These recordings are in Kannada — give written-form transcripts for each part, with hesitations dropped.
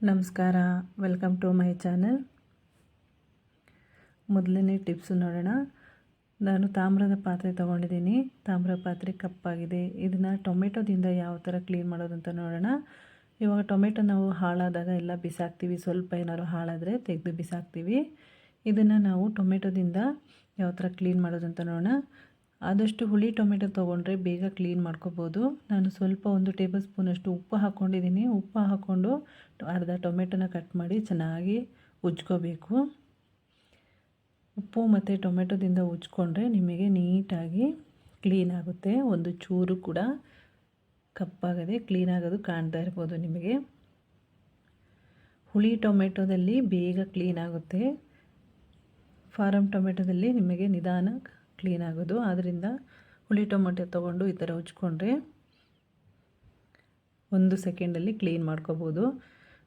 ನಮಸ್ಕಾರ, ವೆಲ್ಕಮ್ ಟು ಮೈ ಚಾನಲ್. ಮೊದಲನೇ ಟಿಪ್ಸ್ ನೋಡೋಣ. ನಾನು ತಾಮ್ರದ ಪಾತ್ರೆ ತೊಗೊಂಡಿದ್ದೀನಿ. ತಾಮ್ರದ ಪಾತ್ರೆ ಕಪ್ಪಾಗಿದೆ. ಇದನ್ನು ಟೊಮೆಟೊದಿಂದ ಯಾವ ಥರ ಕ್ಲೀನ್ ಮಾಡೋದು ಅಂತ ನೋಡೋಣ. ಇವಾಗ ಟೊಮೆಟೊ ನಾವು ಹಾಳಾದಾಗ ಎಲ್ಲ ಬಿಸಾಕ್ತೀವಿ, ಸ್ವಲ್ಪ ಏನಾದ್ರು ಹಾಳಾದರೆ ತೆಗೆದು ಬಿಸಾಕ್ತೀವಿ. ಇದನ್ನು ನಾವು ಟೊಮೆಟೊದಿಂದ ಯಾವ ಥರ ಕ್ಲೀನ್ ಮಾಡೋದು ಅಂತ ನೋಡೋಣ. ಆದಷ್ಟು ಹುಳಿ ಟೊಮೆಟೊ ತೊಗೊಂಡ್ರೆ ಬೇಗ ಕ್ಲೀನ್ ಮಾಡ್ಕೋಬೋದು. ನಾನು ಸ್ವಲ್ಪ 1 ಟೇಬಲ್ ಸ್ಪೂನಷ್ಟು ಉಪ್ಪು ಹಾಕ್ಕೊಂಡಿದ್ದೀನಿ. ಉಪ್ಪು ಹಾಕ್ಕೊಂಡು ಅರ್ಧ ಟೊಮೆಟೊನ ಕಟ್ ಮಾಡಿ ಚೆನ್ನಾಗಿ ಉಜ್ಕೋಬೇಕು. ಉಪ್ಪು ಮತ್ತು ಟೊಮೆಟೊದಿಂದ ಉಜ್ಕೊಂಡ್ರೆ ನಿಮಗೆ ನೀಟಾಗಿ ಕ್ಲೀನ್ ಆಗುತ್ತೆ. ಒಂದು ಚೂರು ಕೂಡ ಕಪ್ಪಾಗದೆ ಕ್ಲೀನ್ ಆಗೋದು ಕಾಣ್ತಾ ಇರ್ಬೋದು ನಿಮಗೆ. ಹುಳಿ ಟೊಮೆಟೊದಲ್ಲಿ ಬೇಗ ಕ್ಲೀನ್ ಆಗುತ್ತೆ. ಫಾರಮ್ ಟೊಮೆಟೊದಲ್ಲಿ ನಿಮಗೆ ನಿಧಾನ ಕ್ಲೀನ್ ಆಗೋದು. ಆದ್ದರಿಂದ ಹುಳಿ ಟೊಮೆಟೊ ತೊಗೊಂಡು ಈ ಥರ ಉಜ್ಕೊಂಡ್ರೆ 1 ಸೆಕೆಂಡಲ್ಲಿ ಕ್ಲೀನ್ ಮಾಡ್ಕೋಬೋದು.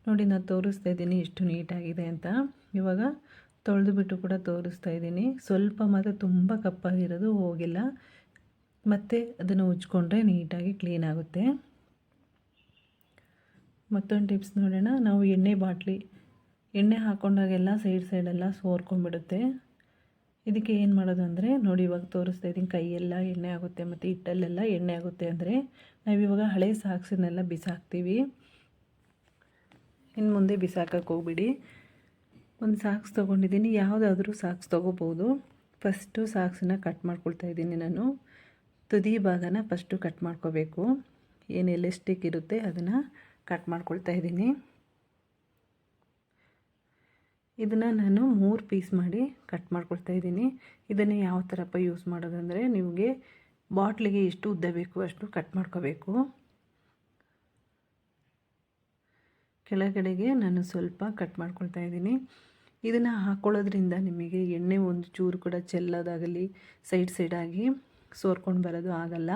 ನೋಡಿ, ನಾನು ತೋರಿಸ್ತಾ ಇದ್ದೀನಿ ಎಷ್ಟು ನೀಟಾಗಿದೆ ಅಂತ. ಇವಾಗ ತೊಳೆದು ಬಿಟ್ಟು ಕೂಡ ತೋರಿಸ್ತಾ ಇದ್ದೀನಿ. ಸ್ವಲ್ಪ ಮಾತ್ರ ತುಂಬ ಕಪ್ಪಾಗಿರೋದು ಹೋಗಿಲ್ಲ. ಮತ್ತು ಅದನ್ನು ಉಜ್ಕೊಂಡ್ರೆ ನೀಟಾಗಿ ಕ್ಲೀನ್ ಆಗುತ್ತೆ. ಮತ್ತೊಂದು ಟಿಪ್ಸ್ ನೋಡೋಣ. ನಾವು ಎಣ್ಣೆ ಹಾಕ್ಕೊಂಡಾಗೆಲ್ಲ ಸೈಡೆಲ್ಲ ಸೋರ್ಕೊಂಡ್ಬಿಡುತ್ತೆ. ಇದಕ್ಕೆ ಏನು ಮಾಡೋದು ಅಂದರೆ ನೋಡಿ, ಇವಾಗ ತೋರಿಸ್ತಾ ಇದ್ದೀನಿ. ಕೈಯೆಲ್ಲ ಎಣ್ಣೆ ಆಗುತ್ತೆ ಮತ್ತು ಹಿಟ್ಟಲ್ಲೆಲ್ಲ ಎಣ್ಣೆ ಆಗುತ್ತೆ ಅಂದರೆ ನಾವಿವಾಗ ಹಳೆ ಸಾಕ್ಸನ್ನೆಲ್ಲ ಬಿಸಾಕ್ತೀವಿ. ಇನ್ನು ಮುಂದೆ ಬಿಸಾಕಕ್ಕೆ ಹೋಗ್ಬಿಡಿ. ಒಂದು ಸಾಕ್ಸ್ ತೊಗೊಂಡಿದ್ದೀನಿ. ಯಾವುದಾದ್ರೂ ಸಾಕ್ಸ್ ತೊಗೋಬೋದು. ಫಸ್ಟು ಸಾಕ್ಸನ್ನ ಕಟ್ ಮಾಡ್ಕೊಳ್ತಾ ಇದ್ದೀನಿ. ನಾನು ತುದಿ ಭಾಗನ ಫಸ್ಟು ಕಟ್ ಮಾಡ್ಕೋಬೇಕು. ಏನು ಎಲಾಸ್ಟಿಕ್ ಇರುತ್ತೆ ಅದನ್ನು ಕಟ್ ಮಾಡ್ಕೊಳ್ತಾ ಇದ್ದೀನಿ. ಇದನ್ನು ನಾನು 3 ಪೀಸ್ ಮಾಡಿ ಕಟ್ ಮಾಡ್ಕೊಳ್ತಾ ಇದ್ದೀನಿ. ಇದನ್ನು ಯಾವ ಥರಪ್ಪ ಯೂಸ್ ಮಾಡೋದಂದರೆ, ನಿಮಗೆ ಬಾಟ್ಲಿಗೆ ಎಷ್ಟು ಉದ್ದ ಬೇಕು ಅಷ್ಟು ಕಟ್ ಮಾಡ್ಕೋಬೇಕು. ಕೆಳಗಡೆಗೆ ನಾನು ಸ್ವಲ್ಪ ಕಟ್ ಮಾಡ್ಕೊಳ್ತಾ ಇದ್ದೀನಿ. ಇದನ್ನು ಹಾಕ್ಕೊಳ್ಳೋದ್ರಿಂದ ನಿಮಗೆ ಎಣ್ಣೆ ಒಂದು ಚೂರು ಕೂಡ ಚೆಲ್ಲೋದಾಗಲಿ ಸೈಡಾಗಿ ಸೋರ್ಕೊಂಡು ಬರೋದು ಆಗಲ್ಲ.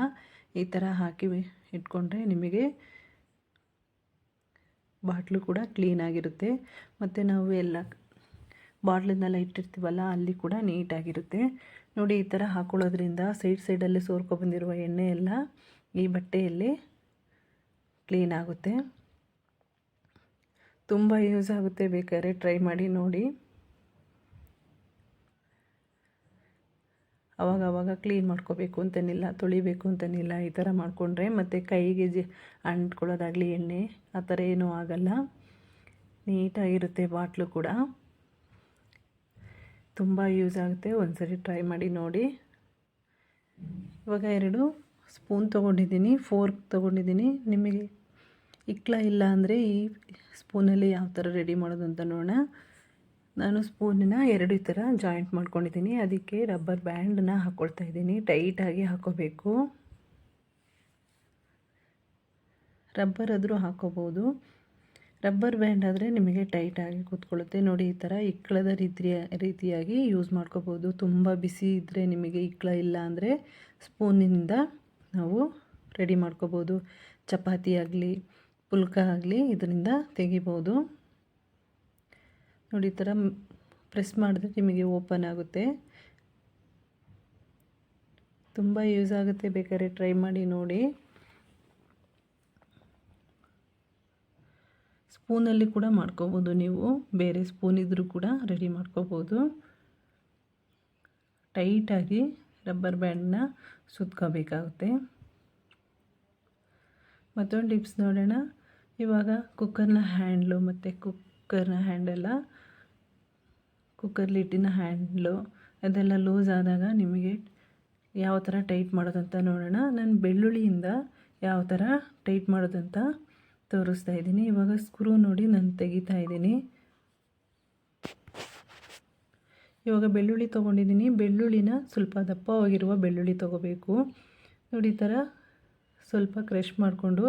ಈ ಥರ ಹಾಕಿ ಇಟ್ಕೊಂಡ್ರೆ ನಿಮಗೆ ಬಾಟ್ಲು ಕೂಡ ಕ್ಲೀನಾಗಿರುತ್ತೆ. ಮತ್ತು ನಾವು ಎಲ್ಲ ಬಾಟ್ಲನ್ನೆಲ್ಲ ಇಟ್ಟಿರ್ತೀವಲ್ಲ ಅಲ್ಲಿ ಕೂಡ ನೀಟಾಗಿರುತ್ತೆ. ನೋಡಿ, ಈ ಥರ ಹಾಕ್ಕೊಳ್ಳೋದ್ರಿಂದ ಸೈಡಲ್ಲಿ ಸೋರ್ಕೊಬಂದಿರುವ ಎಣ್ಣೆ ಎಲ್ಲ ಈ ಬಟ್ಟೆಯಲ್ಲಿ ಕ್ಲೀನ್ ಆಗುತ್ತೆ. ತುಂಬ ಯೂಸ್ ಆಗುತ್ತೆ. ಬೇಕಾದ್ರೆ ಟ್ರೈ ಮಾಡಿ ನೋಡಿ. ಅವಾಗ ಕ್ಲೀನ್ ಮಾಡ್ಕೋಬೇಕು ಅಂತನಿಲ್ಲ, ತೊಳಿಬೇಕು ಅಂತನಿಲ್ಲ. ಈ ಥರ ಮಾಡಿಕೊಂಡ್ರೆ ಮತ್ತು ಕೈಗೆ ಅಂಟ್ಕೊಳ್ಳೋದಾಗಲಿ ಎಣ್ಣೆ ಆ ಥರ ಏನೂ ಆಗಲ್ಲ. ನೀಟಾಗಿರುತ್ತೆ ಬಾಟ್ಲು ಕೂಡ. ತುಂಬ ಯೂಸ್ ಆಗುತ್ತೆ. ಒಂದ್ಸರಿ ಟ್ರೈ ಮಾಡಿ ನೋಡಿ. ಇವಾಗ 2 ಸ್ಪೂನ್ ತೊಗೊಂಡಿದ್ದೀನಿ, ಫೋರ್ಕ್ ತೊಗೊಂಡಿದ್ದೀನಿ. ನಿಮಗೆ ಇಕ್ಲ ಇಲ್ಲ ಅಂದರೆ ಈ ಸ್ಪೂನಲ್ಲಿ ಯಾವ ಥರ ರೆಡಿ ಮಾಡೋದು ಅಂತ ನೋಡೋಣ. ನಾನು ಸ್ಪೂನನ್ನ 2 ಈ ಥರ ಜಾಯಿಂಟ್ ಮಾಡ್ಕೊಂಡಿದ್ದೀನಿ. ಅದಕ್ಕೆ ರಬ್ಬರ್ ಬ್ಯಾಂಡನ್ನ ಹಾಕ್ಕೊಳ್ತಾ ಇದ್ದೀನಿ. ಟೈಟಾಗಿ ಹಾಕ್ಕೋಬೇಕು. ರಬ್ಬರ್ ಆದರೂ ಹಾಕ್ಕೋಬೋದು. ರಬ್ಬರ್ ಬ್ಯಾಂಡ್ ಆದರೆ ನಿಮಗೆ ಟೈಟಾಗಿ ಕೂತ್ಕೊಳ್ಳುತ್ತೆ. ನೋಡಿ, ಈ ಥರ ಇಕ್ಕಳದ ರೀತಿಯಾಗಿ ಯೂಸ್ ಮಾಡ್ಕೋಬೋದು. ತುಂಬ ಬಿಸಿ ಇದ್ದರೆ ನಿಮಗೆ ಇಕ್ಕಳ ಇಲ್ಲ ಅಂದರೆ ಸ್ಪೂನಿಂದ ನಾವು ರೆಡಿ ಮಾಡ್ಕೋಬೋದು. ಚಪಾತಿ ಆಗಲಿ ಪುಲ್ಕ ಆಗಲಿ ಇದರಿಂದ ತೆಗಿಬೋದು. ನೋಡಿ, ಈ ಥರ ಪ್ರೆಸ್ ಮಾಡಿದ್ರೆ ನಿಮಗೆ ಓಪನ್ ಆಗುತ್ತೆ. ತುಂಬ ಯೂಸ್ ಆಗುತ್ತೆ. ಬೇಕಾದ್ರೆ ಟ್ರೈ ಮಾಡಿ ನೋಡಿ. ಸ್ಪೂನಲ್ಲಿ ಕೂಡ ಮಾಡ್ಕೋಬೋದು. ನೀವು ಬೇರೆ ಸ್ಪೂನ್ ಇದ್ದರೂ ಕೂಡ ರೆಡಿ ಮಾಡ್ಕೋಬೋದು. ಟೈಟಾಗಿ ರಬ್ಬರ್ ಬ್ಯಾಂಡನ್ನ ಸುತ್ಕೋಬೇಕಾಗುತ್ತೆ. ಮತ್ತೊಂದು ಟಿಪ್ಸ್ ನೋಡೋಣ. ಇವಾಗ ಕುಕ್ಕರ್ನ ಹ್ಯಾಂಡ್ಲು ಮತ್ತು ಕುಕ್ಕರ್ನ ಹ್ಯಾಂಡೆಲ್ಲ ಕುಕ್ಕರ್ ಲಿಡ್ಡಿನ ಹ್ಯಾಂಡ್ಲು ಅದೆಲ್ಲ ಲೂಸ್ ಆದಾಗ ನಿಮಗೆ ಯಾವ ಥರ ಟೈಟ್ ಮಾಡೋದಂತ ನೋಡೋಣ. ನಾನು ಬೆಳ್ಳುಳ್ಳಿಯಿಂದ ಯಾವ ಥರ ಟೈಟ್ ಮಾಡೋದಂತ ತೋರಿಸ್ತಾ ಇದ್ದೀನಿ. ಇವಾಗ ಸ್ಕ್ರೂ ನೋಡಿ ನಾನು ತೆಗಿತಾ ಇದ್ದೀನಿ. ಇವಾಗ ಬೆಳ್ಳುಳ್ಳಿ ತೊಗೊಂಡಿದ್ದೀನಿ. ಬೆಳ್ಳುಳ್ಳಿನ ಸ್ವಲ್ಪ ದಪ್ಪವಾಗಿರುವ ಬೆಳ್ಳುಳ್ಳಿ ತೊಗೋಬೇಕು. ನೋಡಿ, ಈ ಥರ ಸ್ವಲ್ಪ ಕ್ರಷ್ ಮಾಡಿಕೊಂಡು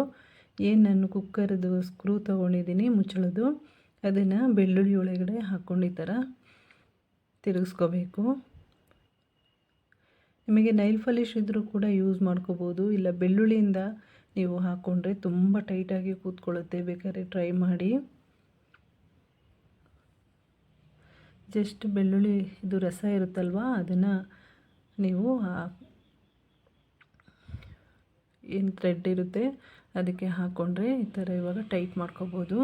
ಏನು ನಾನು ಕುಕ್ಕರ್ದು ಸ್ಕ್ರೂ ತೊಗೊಂಡಿದ್ದೀನಿ ಮುಚ್ಚಳದು, ಅದನ್ನು ಬೆಳ್ಳುಳ್ಳಿ ಒಳಗಡೆ ಹಾಕ್ಕೊಂಡು ಈ ಥರ ತಿರುಗಿಸ್ಕೋಬೇಕು. ನಿಮಗೆ ನೈಲ್ ಪಾಲಿಶ್ ಇದ್ದರೂ ಕೂಡ ಯೂಸ್ ಮಾಡ್ಕೋಬೋದು. ಇಲ್ಲ ಬೆಳ್ಳುಳ್ಳಿಯಿಂದ ನೀವು ಹಾಕ್ಕೊಂಡ್ರೆ ತುಂಬ ಟೈಟಾಗಿ ಕೂತ್ಕೊಳ್ಳುತ್ತೆ. ಬೇಕಾದ್ರೆ ಟ್ರೈ ಮಾಡಿ. ಜಸ್ಟ್ ಬೆಳ್ಳುಳ್ಳಿ ಇದು ರಸ ಇರುತ್ತಲ್ವ, ಅದನ್ನು ನೀವು ಏನು ಥ್ರೆಡ್ ಇರುತ್ತೆ ಅದಕ್ಕೆ ಹಾಕ್ಕೊಂಡ್ರೆ ಈ ಥರ ಇವಾಗ ಟೈಟ್ ಮಾಡ್ಕೋಬೋದು.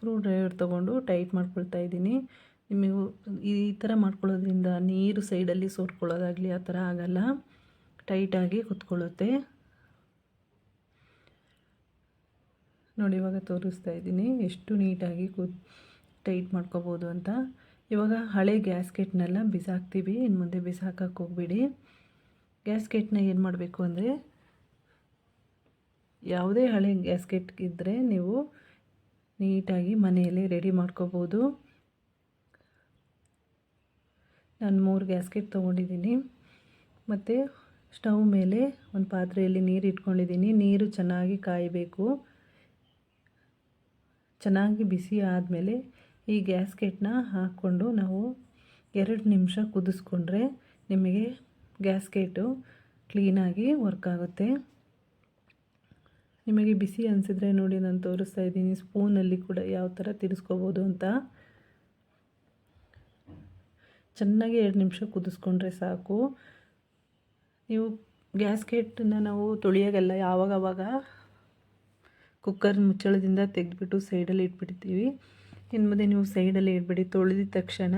ಸ್ಕ್ರೂ ಡ್ರೈವರ್ ತೊಗೊಂಡು ಟೈಟ್ ಮಾಡ್ಕೊಳ್ತಾ ಇದ್ದೀನಿ. ನಿಮಗೆ ಈ ಥರ ಮಾಡ್ಕೊಳ್ಳೋದ್ರಿಂದ ನೀರು ಸೈಡಲ್ಲಿ ಸೋರ್ಕೊಳ್ಳೋದಾಗಲಿ ಆ ಥರ ಆಗಲ್ಲ, ಟೈಟಾಗಿ ಕುತ್ಕೊಳ್ಳುತ್ತೆ. ನೋಡಿ ಇವಾಗ ತೋರಿಸ್ತಾ ಇದ್ದೀನಿ ಎಷ್ಟು ನೀಟಾಗಿ ಟೈಟ್ ಮಾಡ್ಕೋಬೋದು ಅಂತ. ಇವಾಗ ಹಳೆ ಗ್ಯಾಸ್ಕೆಟ್ನೆಲ್ಲ ಬಿಸಾಕ್ತೀವಿ, ಇನ್ನು ಮುಂದೆ ಬಿಸಾಕಕ್ಕೆ ಹೋಗ್ಬೇಡಿ. ಗ್ಯಾಸ್ಕೆಟ್ನ ಏನು ಮಾಡಬೇಕು ಅಂದರೆ, ಯಾವುದೇ ಹಳೆ ಗ್ಯಾಸ್ಕೆಟ್ ಇದ್ದರೆ ನೀವು ನೀಟಾಗಿ ಮನೆಯಲ್ಲಿ ರೆಡಿ ಮಾಡ್ಕೋಬೋದು. ನಾನು 3 ಗ್ಯಾಸ್ಕೆಟ್ ತೊಗೊಂಡಿದ್ದೀನಿ. ಮತ್ತು ಸ್ಟವ್ ಮೇಲೆ ಒಂದು ಪಾತ್ರೆಯಲ್ಲಿ ನೀರು ಇಟ್ಕೊಂಡಿದ್ದೀನಿ. ನೀರು ಚೆನ್ನಾಗಿ ಕಾಯಬೇಕು. ಚೆನ್ನಾಗಿ ಬಿಸಿ ಆದಮೇಲೆ ಈ ಗ್ಯಾಸ್ಕೆಟ್ನ ಹಾಕ್ಕೊಂಡು ನಾವು 2 ನಿಮಿಷ ಕುದಿಸ್ಕೊಂಡ್ರೆ ನಿಮಗೆ ಗ್ಯಾಸ್ಕೆಟು ಕ್ಲೀನಾಗಿ ವರ್ಕ್ ಆಗುತ್ತೆ. ನಿಮಗೆ ಬಿಸಿ ಅನಿಸಿದ್ರೆ ನೋಡಿ, ನಾನು ತೋರಿಸ್ತಾ ಇದ್ದೀನಿ ಸ್ಪೂನಲ್ಲಿ ಕೂಡ ಯಾವ ಥರ ತಿರ್ಸ್ಕೋಬೋದು ಅಂತ. ಚೆನ್ನಾಗಿ 2 ನಿಮಿಷ ಕುದಿಸ್ಕೊಂಡ್ರೆ ಸಾಕು. ನೀವು ಗ್ಯಾಸ್ಕೆಟನ್ನ ನಾವು ತೊಳೆಯೋಗೆಲ್ಲ ಯಾವಾಗವಾಗ ಕುಕ್ಕರ್ ಮುಚ್ಚಳದಿಂದ ತೆಗೆದುಬಿಟ್ಟು ಸೈಡಲ್ಲಿ ಇಟ್ಬಿಡ್ತೀವಿ. ಇನ್ನು ಮುಂದೆ ನೀವು ಸೈಡಲ್ಲಿ ಇಡಬೇಡಿ. ತೊಳೆದ ತಕ್ಷಣ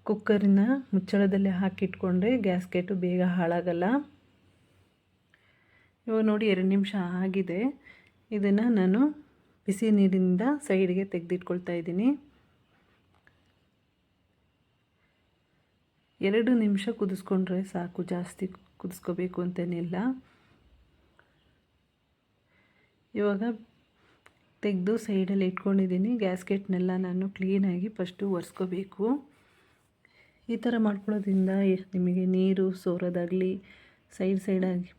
ಕುಕ್ಕರಿನ ಮುಚ್ಚಳದಲ್ಲೇ ಹಾಕಿಟ್ಕೊಂಡ್ರೆ ಗ್ಯಾಸ್ಕೆಟು ಬೇಗ ಹಾಳಾಗಲ್ಲ. ಇವಾಗ ನೋಡಿ 2 ನಿಮಿಷ ಆಗಿದೆ. ಇದನ್ನು ನಾನು ಬಿಸಿ ನೀರಿನಿಂದ ಸೈಡ್ಗೆ ತೆಗೆದಿಟ್ಕೊಳ್ತಾ ಇದ್ದೀನಿ. 2 ನಿಮಿಷ ಕುದಿಸ್ಕೊಂಡ್ರೆ ಸಾಕು, ಜಾಸ್ತಿ ಕುದಿಸ್ಕೋಬೇಕು ಅಂತೇನಿಲ್ಲ. ಇವಾಗ ತೆಗೆದು ಸೈಡಲ್ಲಿ ಇಟ್ಕೊಂಡಿದ್ದೀನಿ. ಗ್ಯಾಸ್ಕೆಟ್ನೆಲ್ಲ ನಾನು ಕ್ಲೀನಾಗಿ ಫಸ್ಟು ಒರೆಸ್ಕೋಬೇಕು. ಈ ಥರ ಮಾಡ್ಕೊಳ್ಳೋದ್ರಿಂದ ನಿಮಗೆ ನೀರು ಸೋರೋದಾಗಲಿ ಸೈಡಾಗಿ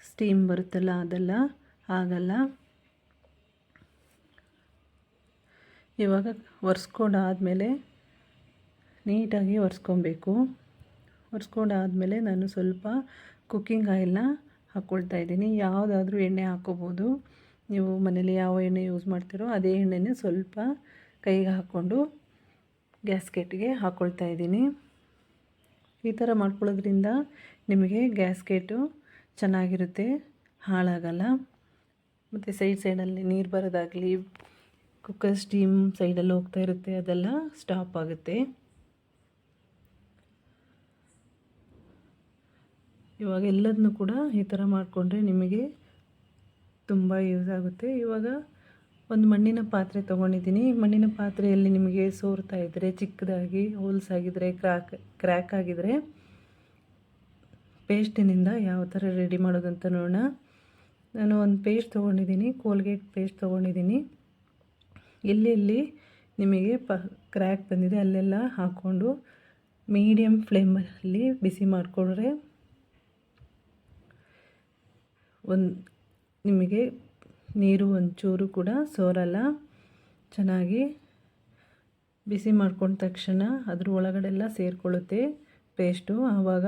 ಸ್ಟೀಮ್ ಬರುತ್ತಲ್ಲ ಅದೆಲ್ಲ ಆಗಲ್ಲ. ಇವಾಗ ಒರೆಸ್ಕೊಂಡಾದಮೇಲೆ ನೀಟಾಗಿ ಒರೆಸ್ಕೊಬೇಕು. ಒರೆಸ್ಕೊಂಡಾದಮೇಲೆ ನಾನು ಸ್ವಲ್ಪ ಕುಕ್ಕಿಂಗ್ ಆಯಿಲ್ನ ಹಾಕ್ಕೊಳ್ತಾ ಇದ್ದೀನಿ. ಯಾವುದಾದ್ರೂ ಎಣ್ಣೆ ಹಾಕ್ಕೋಬೋದು. ನೀವು ಮನೇಲಿ ಯಾವ ಎಣ್ಣೆ ಯೂಸ್ ಮಾಡ್ತೀರೋ ಅದೇ ಎಣ್ಣೆನೇ ಸ್ವಲ್ಪ ಕೈಗೆ ಹಾಕ್ಕೊಂಡು ಗ್ಯಾಸ್ಕೆಟ್ಗೆ ಹಾಕ್ಕೊಳ್ತಾ ಇದ್ದೀನಿ. ಈ ಥರ ಮಾಡ್ಕೊಳ್ಳೋದ್ರಿಂದ ನಿಮಗೆ ಗ್ಯಾಸ್ಕೆಟು ಚೆನ್ನಾಗಿರುತ್ತೆ, ಹಾಳಾಗಲ್ಲ. ಮತ್ತು ಸೈಡಲ್ಲಿ ನೀರು ಬರೋದಾಗಲಿ, ಕುಕ್ಕರ್ ಸ್ಟೀಮ್ ಸೈಡಲ್ಲಿ ಹೋಗ್ತಾ ಇರುತ್ತೆ, ಅದೆಲ್ಲ ಸ್ಟಾಪ್ ಆಗುತ್ತೆ. ಇವಾಗ ಎಲ್ಲದನ್ನೂ ಕೂಡ ಈ ಥರ ಮಾಡಿಕೊಂಡ್ರೆ ನಿಮಗೆ ತುಂಬ ಯೂಸ್ ಆಗುತ್ತೆ. ಇವಾಗ ಒಂದು ಮಣ್ಣಿನ ಪಾತ್ರೆ ತೊಗೊಂಡಿದ್ದೀನಿ. ಮಣ್ಣಿನ ಪಾತ್ರೆಯಲ್ಲಿ ನಿಮಗೆ ಸೋರ್ತಾ ಇದ್ದರೆ, ಚಿಕ್ಕದಾಗಿ ಹೋಲ್ಸ್ ಆಗಿದ್ದರೆ, ಕ್ರ್ಯಾಕ್ ಆಗಿದ್ದರೆ ಪೇಸ್ಟಿನಿಂದ ಯಾವ ಥರ ರೆಡಿ ಮಾಡೋದು ಅಂತ ನೋಡೋಣ. ನಾನು ಒಂದು ಪೇಸ್ಟ್ ತೊಗೊಂಡಿದ್ದೀನಿ, ಕೋಲ್ಗೇಟ್ ಪೇಸ್ಟ್ ತೊಗೊಂಡಿದ್ದೀನಿ. ಎಲ್ಲೆಲ್ಲಿ ನಿಮಗೆ ಕ್ರ್ಯಾಕ್ ಬಂದಿದೆ ಅಲ್ಲೆಲ್ಲ ಹಾಕ್ಕೊಂಡು ಮೀಡಿಯಮ್ ಫ್ಲೇಮಲ್ಲಿ ಬಿಸಿ ಮಾಡಿಕೊಂಡ್ರೆ ನಿಮಗೆ ನೀರು ಒಂಚೂರು ಕೂಡ ಸೋರಲ್ಲ. ಚೆನ್ನಾಗಿ ಬಿಸಿ ಮಾಡ್ಕೊಂಡ ತಕ್ಷಣ ಅದ್ರ ಒಳಗಡೆಲ್ಲ ಸೇರಿಕೊಳ್ಳುತ್ತೆ ಪೇಸ್ಟು. ಆವಾಗ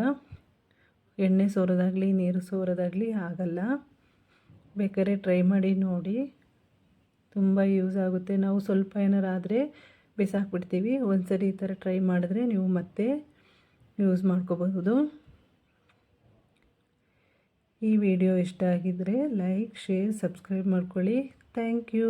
ಎಣ್ಣೆ ಸೋರೋದಾಗಲಿ ನೀರು ಸೋರೋದಾಗಲಿ ಆಗಲ್ಲ. ಬೇಕಾದ್ರೆ ಟ್ರೈ ಮಾಡಿ ನೋಡಿ, ತುಂಬ ಯೂಸ್ ಆಗುತ್ತೆ. ನಾವು ಸ್ವಲ್ಪ ಏನಾರು ಆದರೆ ಬಿಸಾಕ್ಬಿಡ್ತೀವಿ. ಒಂದ್ಸರಿ ಈ ಥರ ಟ್ರೈ ಮಾಡಿದ್ರೆ ನೀವು ಮತ್ತೆ ಯೂಸ್ ಮಾಡ್ಕೋಬಹುದು. ಈ ವಿಡಿಯೋ ಇಷ್ಟ ಆಗಿದ್ದರೆ ಲೈಕ್, ಶೇರ್, ಸಬ್ಸ್ಕ್ರೈಬ್ ಮಾಡ್ಕೊಳ್ಳಿ. Thank you.